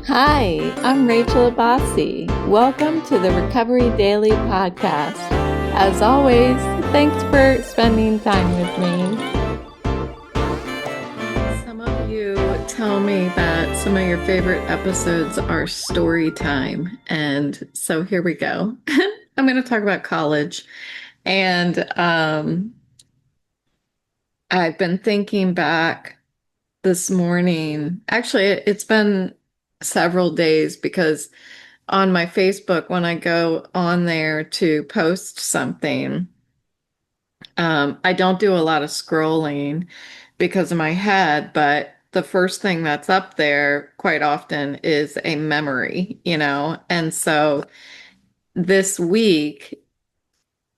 Hi, I'm Rachel Abbasi. Welcome to the Recovery Daily Podcast. As always, thanks for spending time with me. Some of you tell me that some of your favorite episodes are story time, and so here we go. I'm going to talk about college, and I've been thinking back this morning. Actually, it's been several days because on my Facebook, when I go on there to post something, I don't do a lot of scrolling because of my head, but the first thing that's up there quite often is a memory, And so this week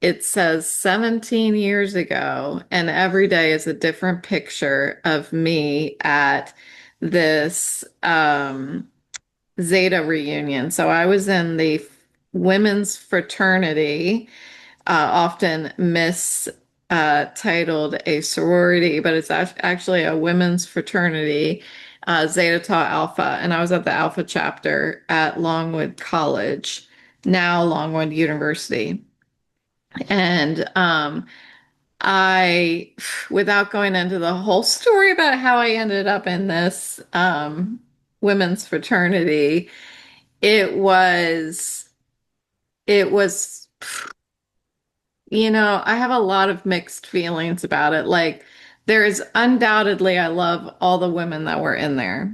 it says 17 years ago, and every day is a different picture of me at this Zeta reunion. So I was in the women's fraternity, often titled a sorority, but it's actually a women's fraternity, Zeta Tau Alpha. And I was at the Alpha chapter at Longwood College, now Longwood University. And without going into the whole story about how I ended up in this women's fraternity, it was, it was, I have a lot of mixed feelings about it. Like, there is undoubtedly, I love all the women that were in there,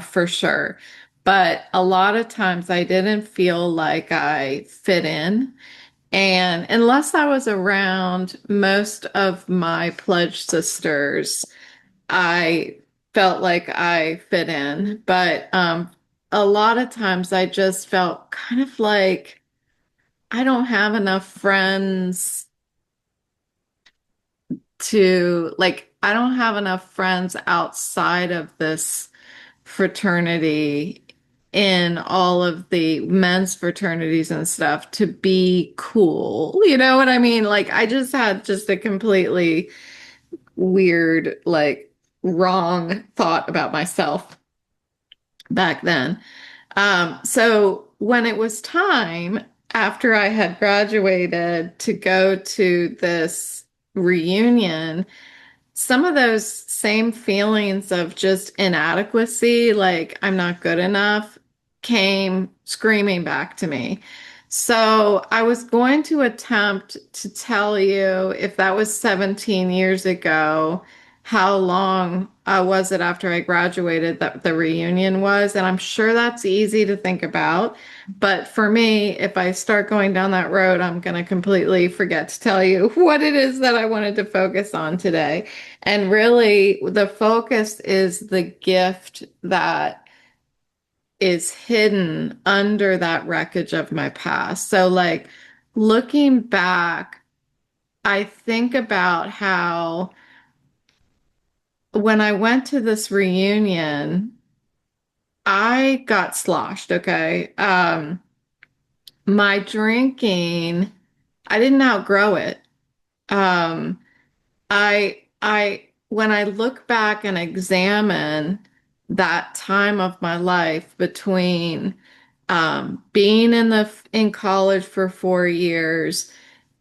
for sure. But a lot of times I didn't feel like I fit in. And unless I was around most of my pledge sisters, I felt like I fit in. But a lot of times I just felt kind of like I don't have enough friends I don't have enough friends outside of this fraternity in all of the men's fraternities and stuff to be cool. You know what I mean? Like, I just had just a completely weird, like, wrong thought about myself back then. So when it was time after I had graduated to go to this reunion, some of those same feelings of just inadequacy, like I'm not good enough, came screaming back to me. So I was going to attempt to tell you if that was 17 years ago, how long was it after I graduated that the reunion was? And I'm sure that's easy to think about. But for me, if I start going down that road, I'm going to completely forget to tell you what it is that I wanted to focus on today. And really, the focus is the gift that is hidden under that wreckage of my past. So, like, looking back, I think about how when I went to this reunion, I got sloshed, okay? My drinking, I didn't outgrow it. Um, when I look back and examine that time of my life between being in college for 4 years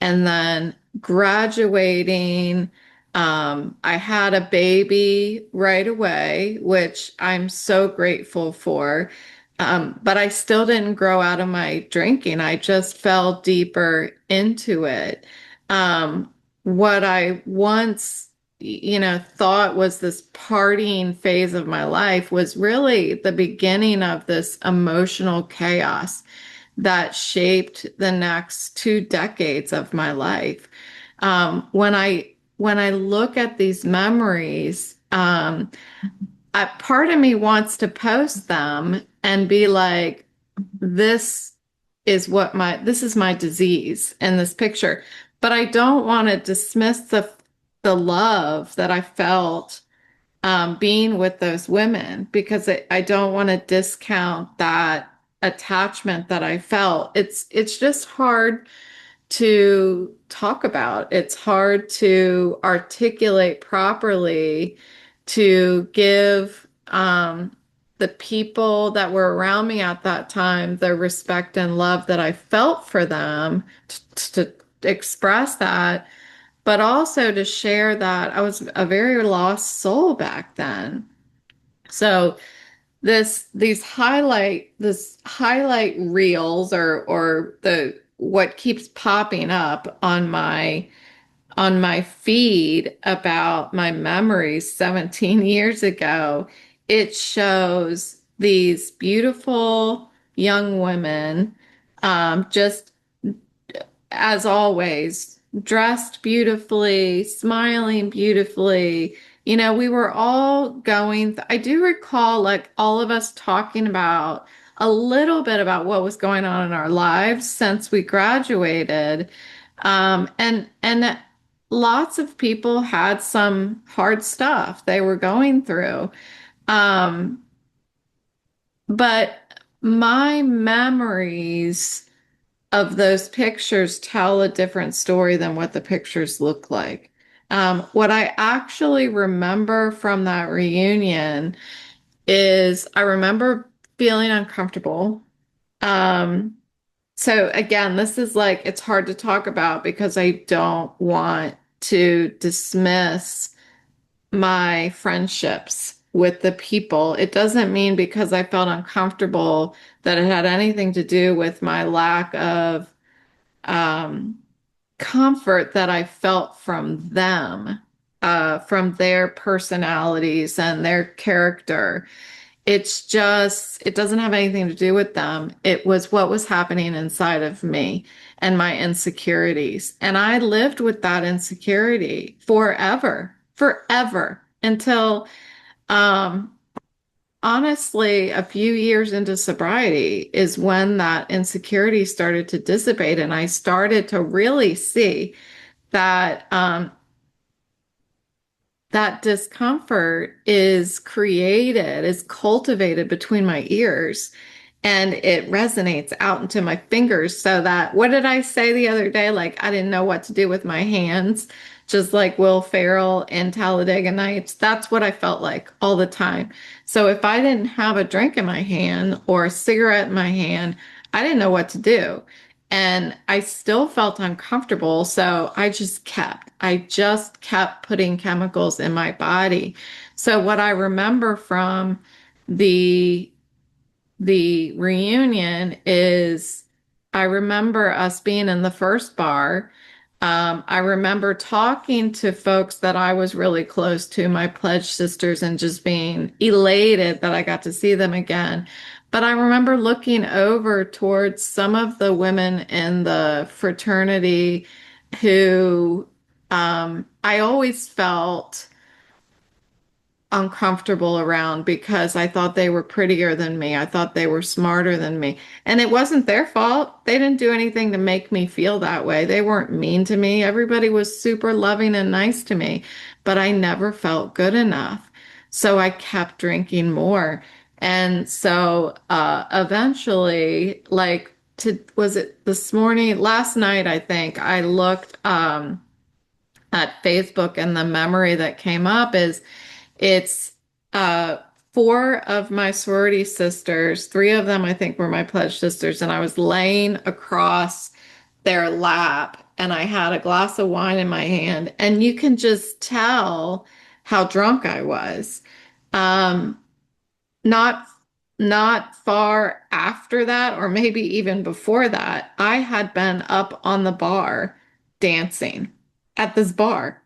and then graduating, I had a baby right away, which I'm so grateful for. But I still didn't grow out of my drinking. I just fell deeper into it. What I once, thought was this partying phase of my life was really the beginning of this emotional chaos that shaped the next 2 decades of my life. When I look at these memories, part of me wants to post them and be like, this this is my disease in this picture. But I don't want to dismiss the love that I felt being with those women because I don't want to discount that attachment that I felt. It's just hard to talk about. It's hard to articulate properly to give the people that were around me at that time, the respect and love that I felt for them, to express that, but also to share that I was a very lost soul back then. So this highlight reels, or the what keeps popping up on my feed about my memories 17 years ago, it shows these beautiful young women, just as always, dressed beautifully, smiling beautifully. You know, we were all I do recall like all of us talking about a little bit about what was going on in our lives since we graduated. And lots of people had some hard stuff they were going through. Um, but my memories of those pictures tell a different story than what the pictures look like. What I actually remember from that reunion is I remember feeling uncomfortable. Um, so again, this is like, it's hard to talk about because I don't want to dismiss my friendships with the people. It doesn't mean because I felt uncomfortable that it had anything to do with my lack of um, comfort that I felt from them, from their personalities and their character. It's just, it doesn't have anything to do with them. It was what was happening inside of me and my insecurities. And I lived with that insecurity forever, forever, until um, honestly, a few years into sobriety is when that insecurity started to dissipate, and I started to really see that that discomfort is cultivated between my ears, and it resonates out into my fingers. So that, what did I say the other day? Like, I didn't know what to do with my hands, just like Will Ferrell in Talladega Nights. That's what I felt like all the time. So if I didn't have a drink in my hand or a cigarette in my hand, I didn't know what to do. And I still felt uncomfortable. So I just kept putting chemicals in my body. So what I remember from the the reunion is I remember us being in the first bar. I remember talking to folks that I was really close to, my pledge sisters, and just being elated that I got to see them again. But I remember looking over towards some of the women in the fraternity who I always felt uncomfortable around because I thought they were prettier than me. I thought they were smarter than me. And it wasn't their fault. They didn't do anything to make me feel that way. They weren't mean to me. Everybody was super loving and nice to me, but I never felt good enough. So I kept drinking more. And so eventually, was it this morning, last night, I think I looked at Facebook, and the memory that came up is it's uh, four of my sorority sisters, three of them I think were my pledge sisters, and I was laying across their lap and I had a glass of wine in my hand, and you can just tell how drunk I was. Um, not not far after that, or maybe even before that, I had been up on the bar dancing at this bar.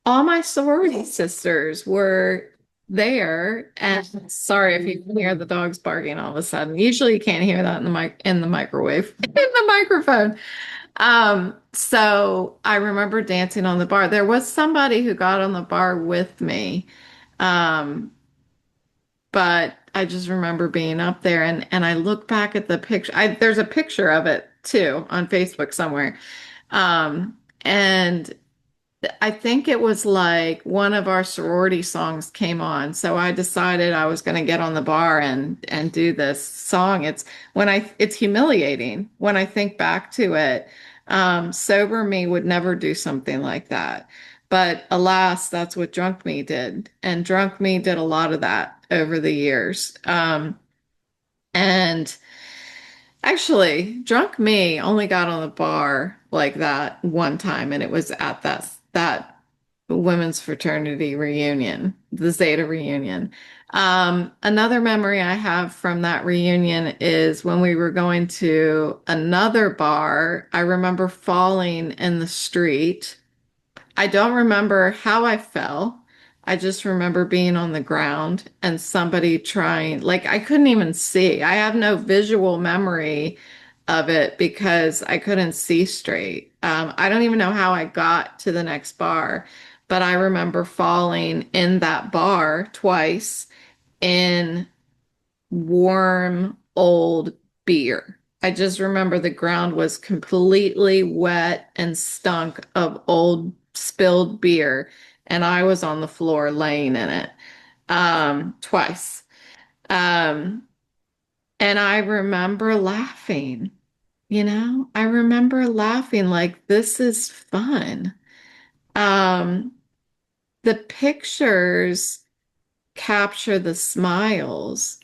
All my sorority sisters were there, and sorry if you can hear the dogs barking all of a sudden. Usually you can't hear that in the microwave, in the microphone. So I remember dancing on the bar. There was somebody who got on the bar with me. Um, but I just remember being up there, and I look back at the picture. There's a picture of it too on Facebook somewhere. And I think it was like one of our sorority songs came on. So I decided I was going to get on the bar and do this song. It's humiliating when I think back to it. Sober me would never do something like that. But alas, that's what drunk me did. And drunk me did a lot of that. over the years. And actually, drunk me only got on the bar like that one time, and it was at that women's fraternity reunion, the Zeta reunion. Another memory I have from that reunion is when we were going to another bar. I remember falling in the street. I don't remember how I fell. I just remember being on the ground and somebody trying, like, I couldn't even see. I have no visual memory of it because I couldn't see straight. I don't even know how I got to the next bar, but I remember falling in that bar twice in warm, old beer. I just remember the ground was completely wet and stunk of old spilled beer, and I was on the floor laying in it twice. Um, and I remember laughing, I remember laughing like this is fun. Um, the pictures capture the smiles,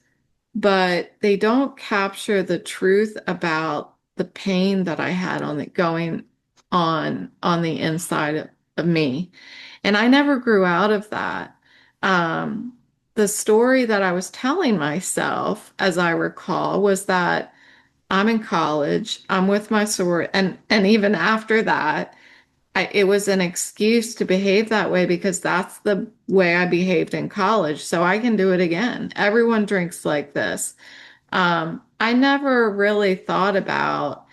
but they don't capture the truth about the pain that I had on it going on the inside of me. And I never grew out of that. Um, the story that I was telling myself, as I recall, was that I'm in college, I'm with my soror, and even after that, it was an excuse to behave that way because that's the way I behaved in college. So I can do it again. Everyone drinks like this. I never really thought about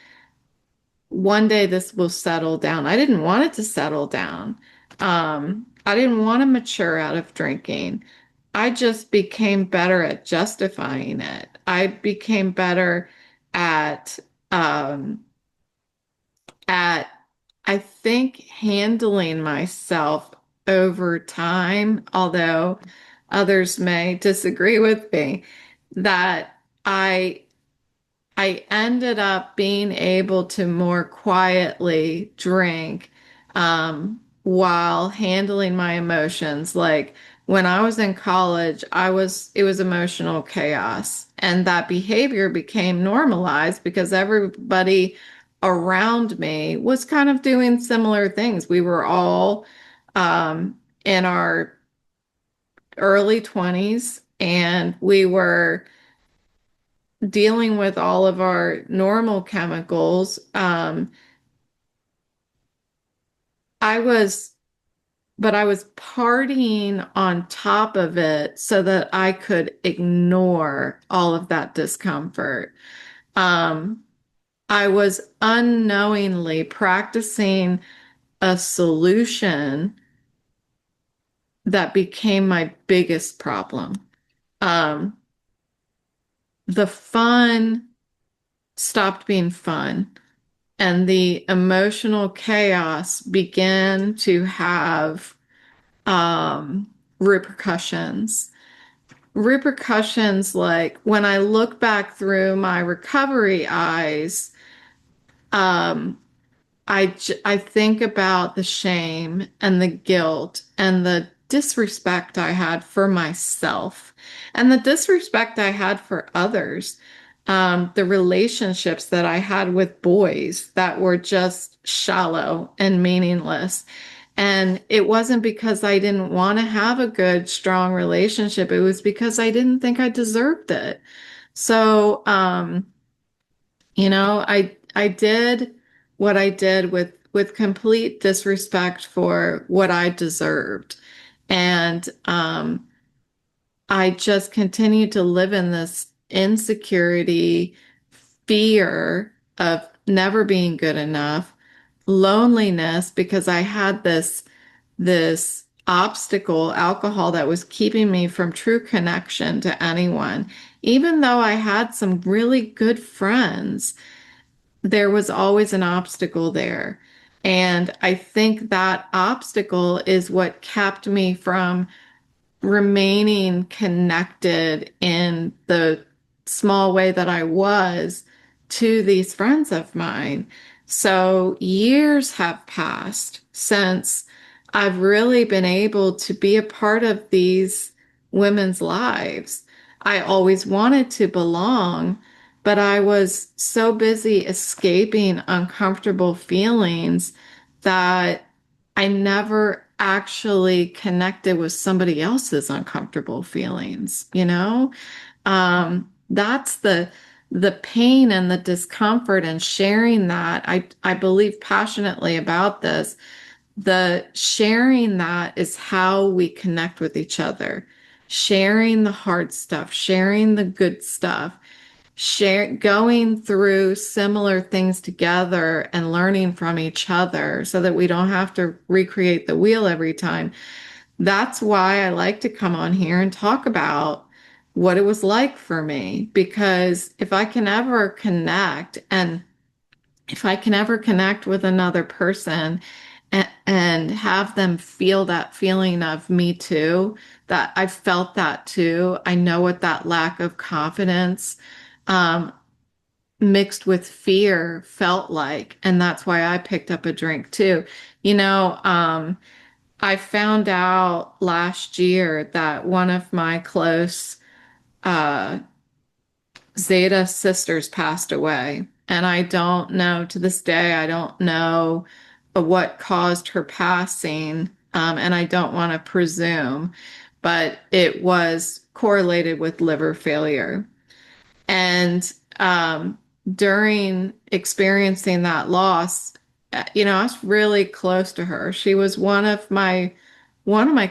one day this will settle down. I didn't want it to settle down. I didn't want to mature out of drinking. I just became better at justifying it. I became better at um, at I think handling myself over time, although others may disagree with me, that I ended up being able to more quietly drink while handling my emotions. Like when I was in college, it was emotional chaos. And that behavior became normalized because everybody around me was kind of doing similar things. We were all in our early 20s and we were dealing with all of our normal chemicals. I was, but I was partying on top of it so that I could ignore all of that discomfort. Um, I was unknowingly practicing a solution that became my biggest problem. Um, the fun stopped being fun. And the emotional chaos began to have repercussions. Repercussions like when I look back through my recovery eyes, um, I think about the shame and the guilt and the disrespect I had for myself and the disrespect I had for others. The relationships that I had with boys that were just shallow and meaningless. And it wasn't because I didn't want to have a good, strong relationship. It was because I didn't think I deserved it. So, I did what I did with complete disrespect for what I deserved. And I just continued to live in this insecurity, fear of never being good enough, loneliness because I had this obstacle, alcohol, that was keeping me from true connection to anyone. Even though I had some really good friends, there was always an obstacle there. And I think that obstacle is what kept me from remaining connected in the small way that I was to these friends of mine. So years have passed since I've really been able to be a part of these women's lives. I always wanted to belong, but I was so busy escaping uncomfortable feelings that I never actually connected with somebody else's uncomfortable feelings, you know? That's the pain and the discomfort and sharing that. I believe passionately about this. The sharing that is how we connect with each other. Sharing the hard stuff, sharing the good stuff, going through similar things together and learning from each other so that we don't have to recreate the wheel every time. That's why I like to come on here and talk about what it was like for me, because if I can ever connect and if I can ever connect with another person and have them feel that feeling of me too, that I felt that too, I know what that lack of confidence um, mixed with fear felt like. And that's why I picked up a drink too. You know, I found out last year that one of my close uh, Zeta sisters passed away. And I don't know, to this day, I don't know what caused her passing. And I don't want to presume, but it was correlated with liver failure. And during experiencing that loss, I was really close to her. She was one of my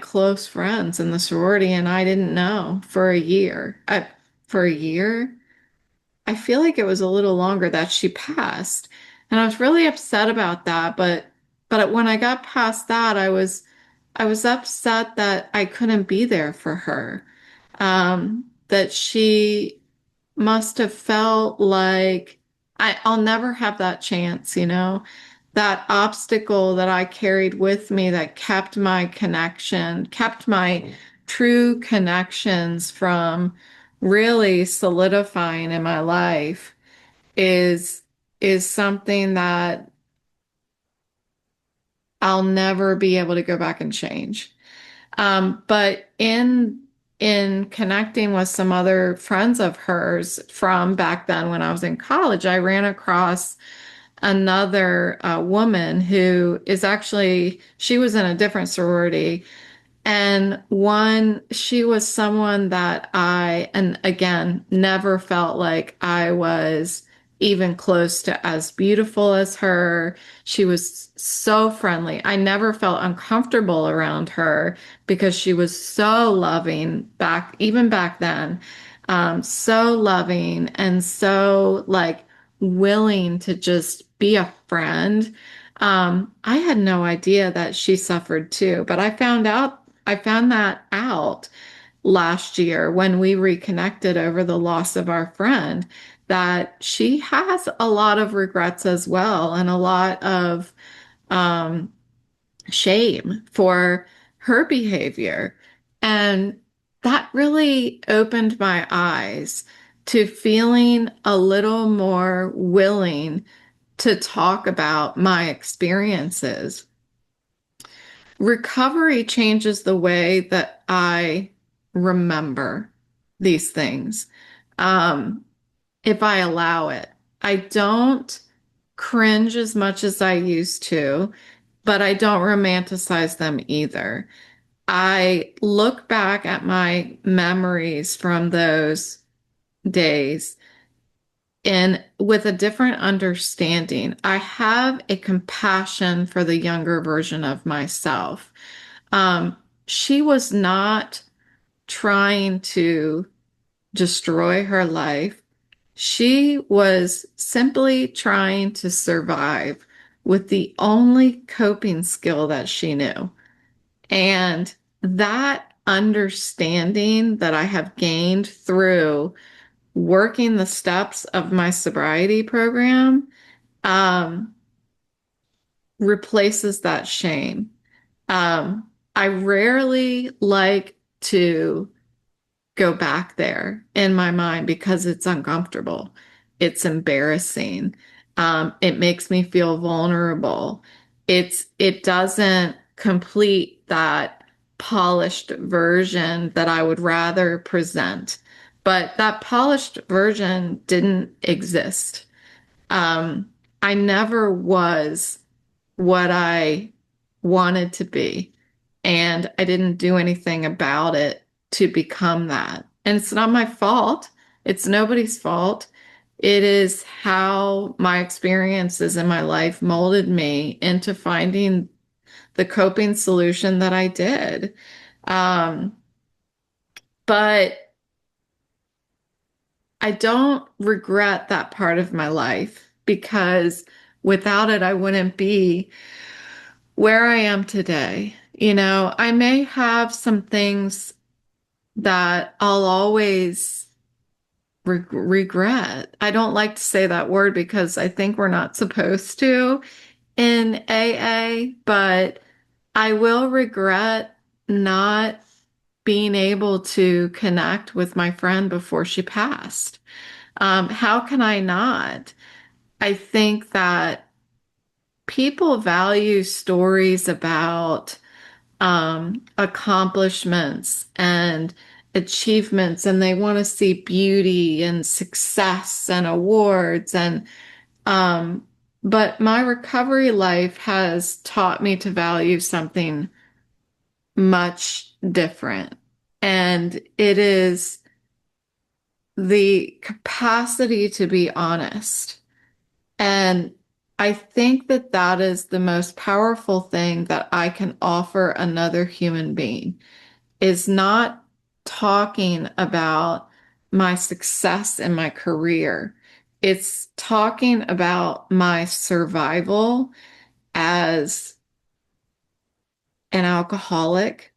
close friends in the sorority, and I didn't know for a year. For a year, I feel like it was a little longer that she passed. And I was really upset about that, but when I got past that, I was upset that I couldn't be there for her. That she must have felt like I'll never have that chance, that obstacle that I carried with me that kept my connection, kept my true connections from really solidifying in my life is is something that I'll never be able to go back and change. But in connecting with some other friends of hers from back then when I was in college, I ran across another woman who is actually, she was in a different sorority. And she was someone that and again, never felt like I was even close to as beautiful as her. She was so friendly. I never felt uncomfortable around her because she was so loving even back then. So loving and so like willing to just be a friend. I had no idea that she suffered too, but I found that out last year when we reconnected over the loss of our friend, that she has a lot of regrets as well and a lot of um, shame for her behavior. And that really opened my eyes to feeling a little more willing to talk about my experiences. Recovery changes the way that I remember these things. Um, if I allow it, I don't cringe as much as I used to, but I don't romanticize them either. I look back at my memories from those days and with a different understanding. I have a compassion for the younger version of myself. She was not trying to destroy her life. She was simply trying to survive with the only coping skill that she knew. And that understanding that I have gained through working the steps of my sobriety program um, replaces that shame. I rarely like to go back there in my mind because it's uncomfortable. It's embarrassing. It makes me feel vulnerable. It doesn't complete that. polished version that I would rather present. But that polished version didn't exist. Um, I never was what I wanted to be, and I didn't do anything about it to become that. And it's not my fault. It's nobody's fault. It is how my experiences in my life molded me into finding the coping solution that I did. Um, but I don't regret that part of my life because without it, I wouldn't be where I am today. You know, I may have some things that I'll always regret. I don't like to say that word because I think we're not supposed to in AA, but I will regret not being able to connect with my friend before she passed. How can I not? I think that people value stories about accomplishments and achievements, and they want to see beauty and success and awards. And um, but my recovery life has taught me to value something much different, and it is the capacity to be honest. And I think that that is the most powerful thing that I can offer another human being is not talking about my success in my career. It's talking about my survival as an alcoholic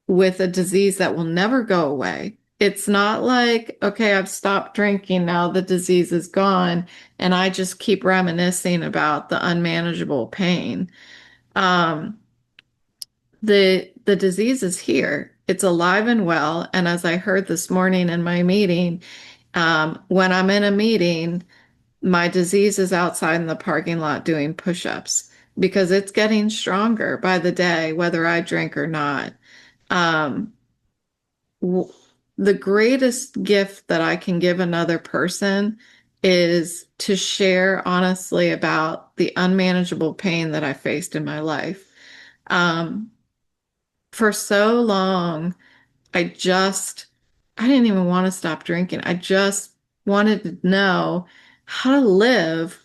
with a disease that will never go away. It's not like, okay, I've stopped drinking, now the disease is gone, and I just keep reminiscing about the unmanageable pain. Um, the disease is here. It's alive and well. And as I heard this morning in my meeting, when I'm in a meeting, my disease is outside in the parking lot doing push-ups because it's getting stronger by the day, whether I drink or not. Um, w- the greatest gift that I can give another person is to share honestly about the unmanageable pain that I faced in my life. Um, for so long, I just, I didn't even want to stop drinking. I just wanted to know how to live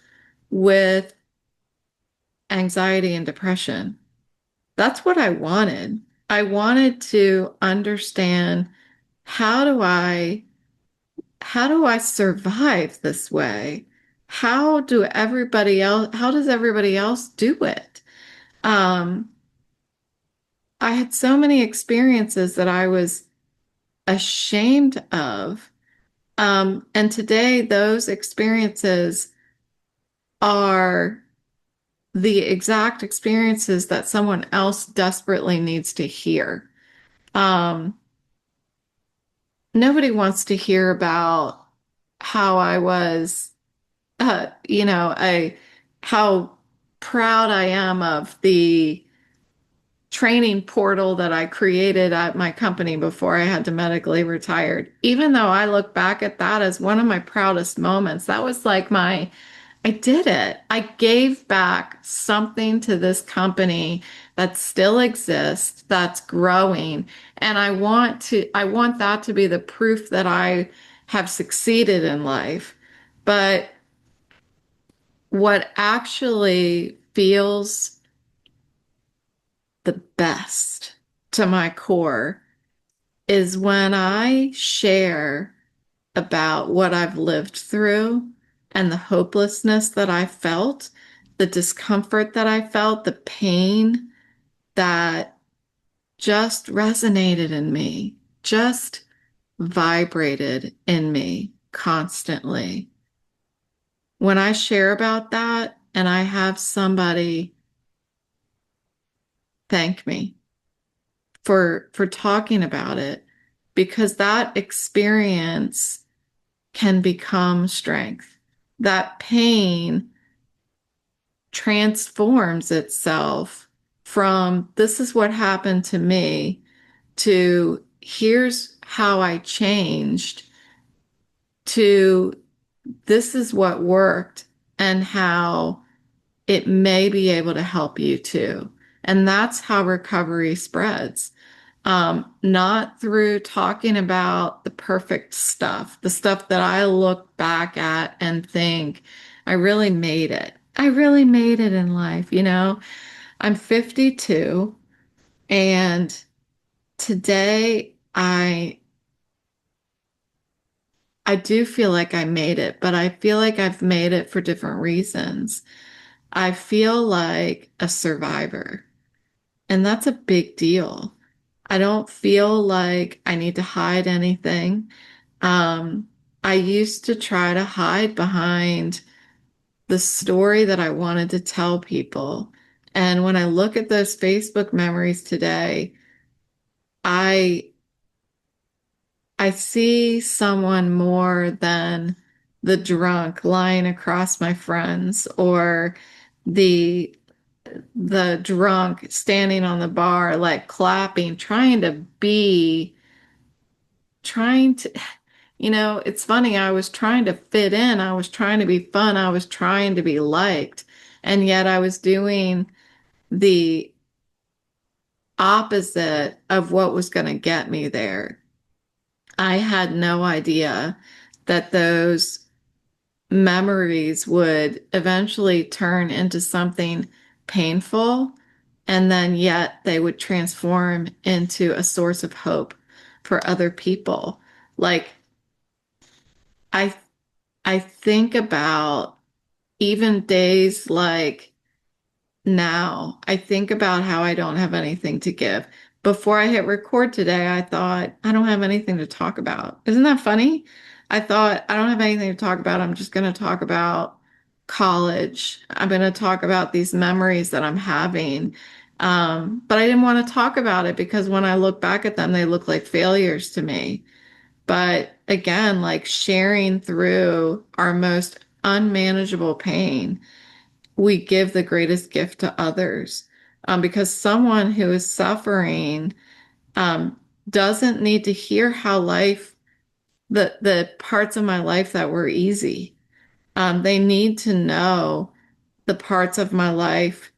with anxiety and depression. That's what I wanted. I wanted to understand how do I how do I survive this way? How does everybody else do it? Um, I had so many experiences that I was ashamed of. And today those experiences are the exact experiences that someone else desperately needs to hear. Um, Nobody wants to hear about how I was, how proud I am of the training portal that I created at my company before I had to medically retire. Even though I look back at that as one of my proudest moments, that was like I did it. I gave back something to this company that still exists, that's growing. And I want that to be the proof that I have succeeded in life. But what actually feels the best to my core is when I share about what I've lived through and the hopelessness that I felt, the discomfort that I felt, the pain that just resonated in me, just vibrated in me constantly. When I share about that and I have somebody thank me for talking about it, because that experience can become strength. That pain transforms itself from this is what happened to me to here's how I changed to this is what worked and how it may be able to help you too. And that's how recovery spreads. Not through talking about the perfect stuff, the stuff that I look back at and think, I really made it. I really made it in life. I'm 52 and today I do feel like I made it, but I feel like I've made it for different reasons. I feel like a survivor, and that's a big deal. I don't feel like I need to hide anything. Um, I used to try to hide behind the story that I wanted to tell people. And when I look at those Facebook memories today, I I see someone more than the drunk lying across my friends or the the drunk standing on the bar like clapping, trying to it's funny. I was trying to fit in. I was trying to be fun. I was trying to be liked. And yet I was doing the opposite of what was going to get me there. I had no idea that those memories would eventually turn into something painful, and then yet they would transform into a source of hope for other people. Like I I think about even days like now, I think about how I don't have anything to give. Before I hit record today, I thought, I don't have anything to talk about. Isn't that funny? I thought, I don't have anything to talk about. I'm just going to talk about college. I'm going to talk about these memories that I'm having. But I didn't want to talk about it because when I look back at them, they look like failures to me. But again, like sharing through our most unmanageable pain, we give the greatest gift to others. Because someone who is suffering um, doesn't need to hear how the parts of my life that were easy. They need to know the parts of my life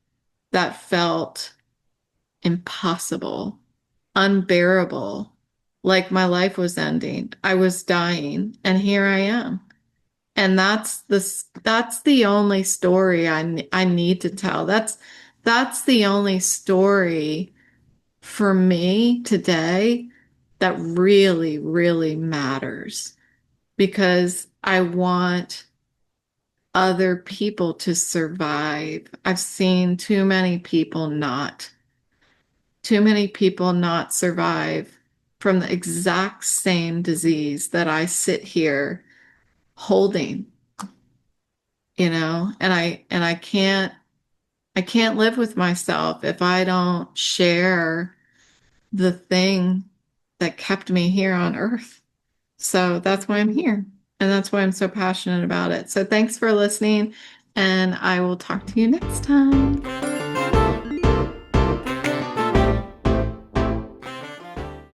that felt impossible, unbearable, like my life was ending. I was dying, and here I am. And that's the only story I need to tell. That's the only story for me today that really, really matters because I want other people to survive. I've seen too many people not survive from the exact same disease that I sit here holding, and I can't live with myself if I don't share the thing that kept me here on earth. So that's why I'm here. And that's why I'm so passionate about it. So thanks for listening, and I will talk to you next time.